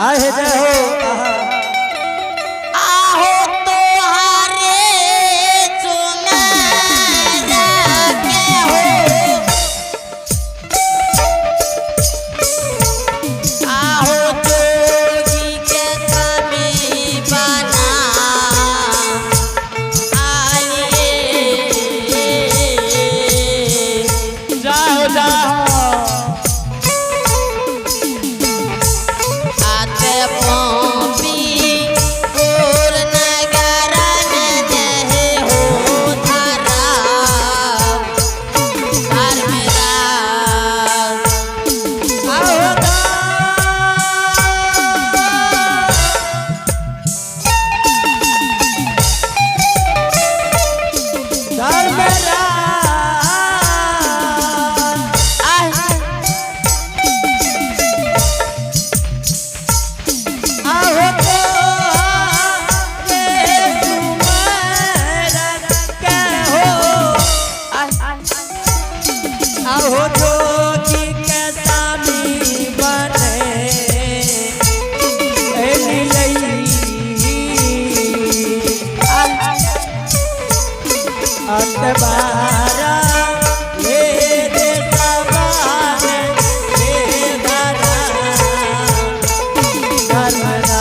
आहे जय हो आहो तोहारे चुनरा के हो आहो जोगी के कमी बना जाओ जाओ हो जोगी के स्वामी बने अतबारा ये देशवाने ये धरा धर्मरा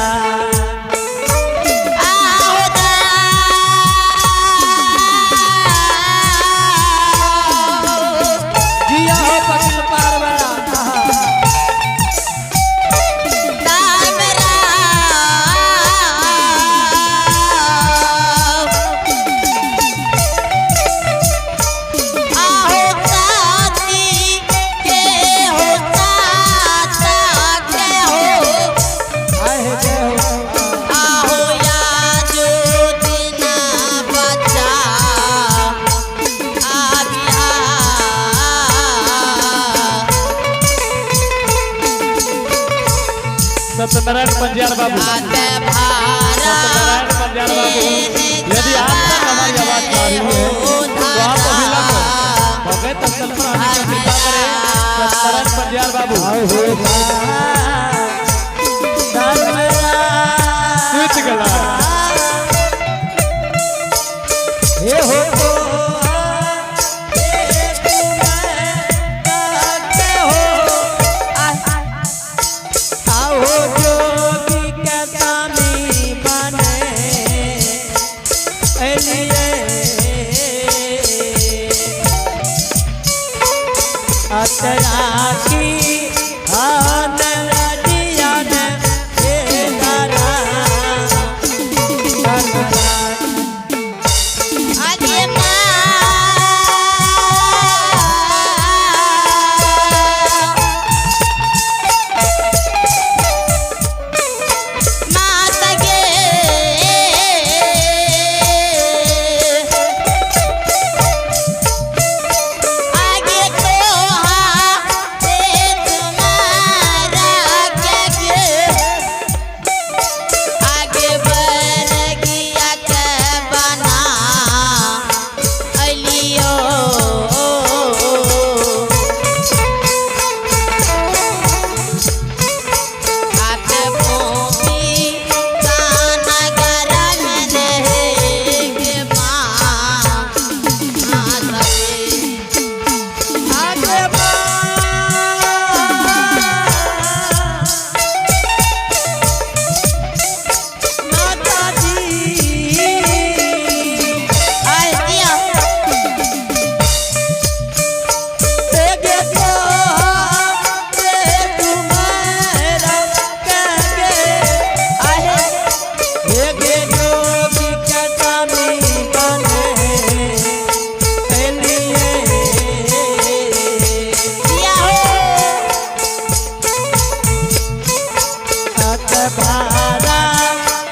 सत्यनारायण पंजार बाबू सत्यनारायण पंजार बाबू यदि आप तक हमारी आवाज आ रही है तो आप अभिला को भगत स्थल पर आने की कृपा करें। सत्यनारायण पंजार बाबू स्विच गला हे हो अतरा की दिया ने धरा आगे माँ तगे आगे तो आगे बढ़ गया के बना अलियो आके भूमि गाना गरम रहेगे माँ आगे माता जी आए दिया तेगे तो तुम्हारा कगे आहे तेगे जोगी के स्वामी बने दिया हो अतबारा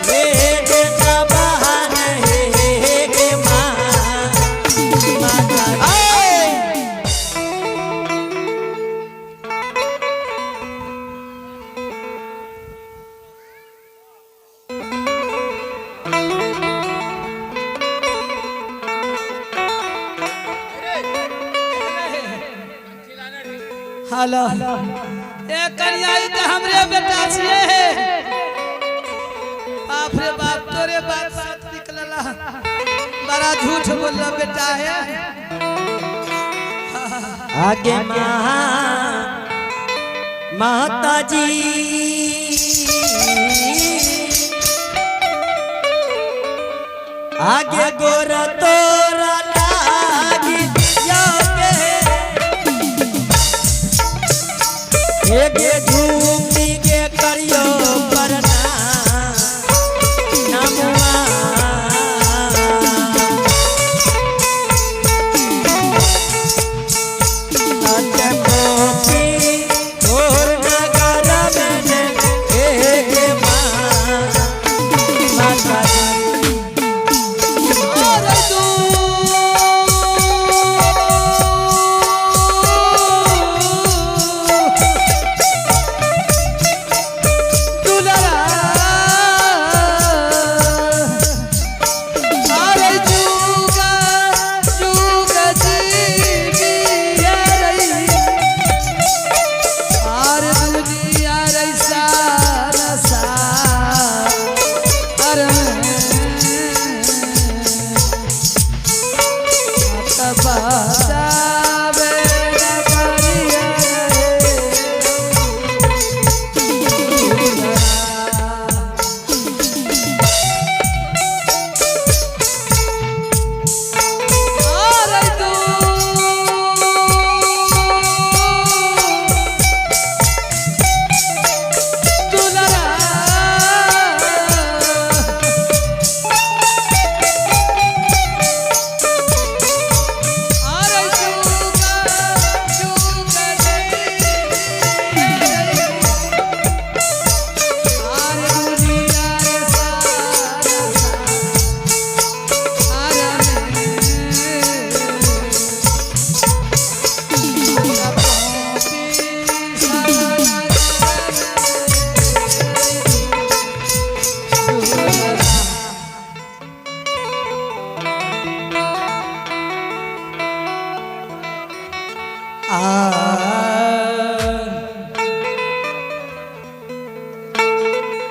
ये देशवाने हे माँ माता हेलो ए कन्या ई त हमरे बेटा छिए बड़ा झूठ बोल रहा बेटा है। आगे माता जी आगे गोरा तोरा लागी योगे एक झूमी के करियो परना नमुआ अटे पोपी और नगर में एक माता जी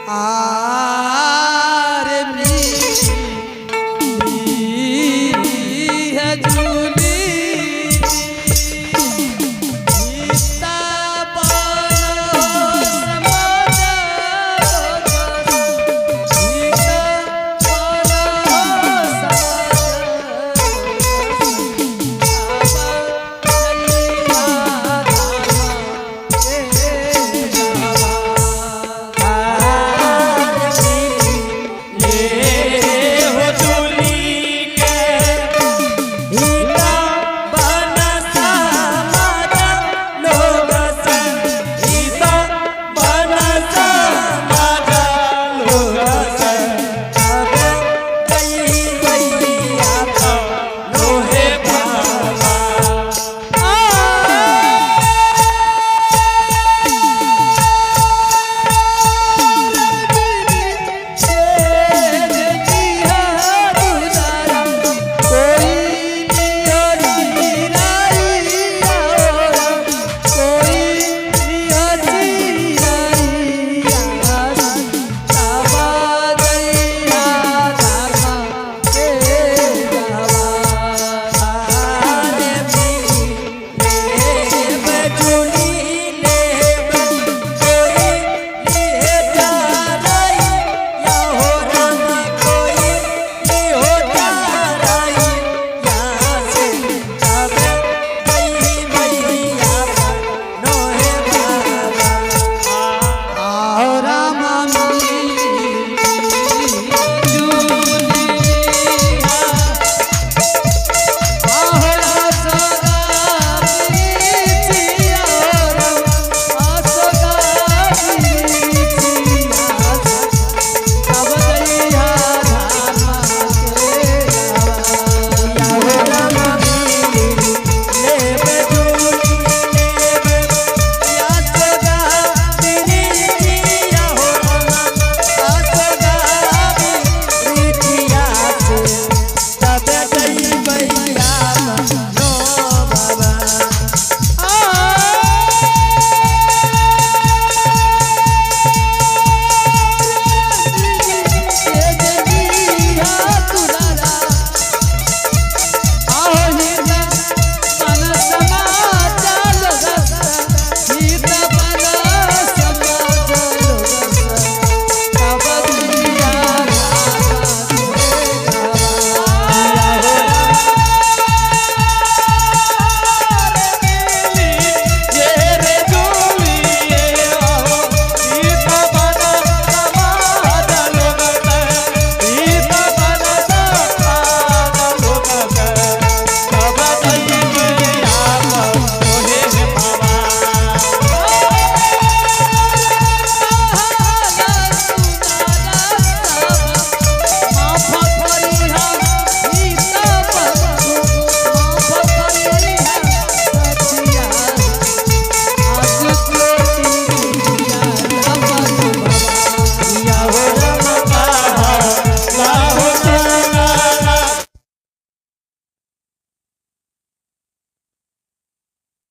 आ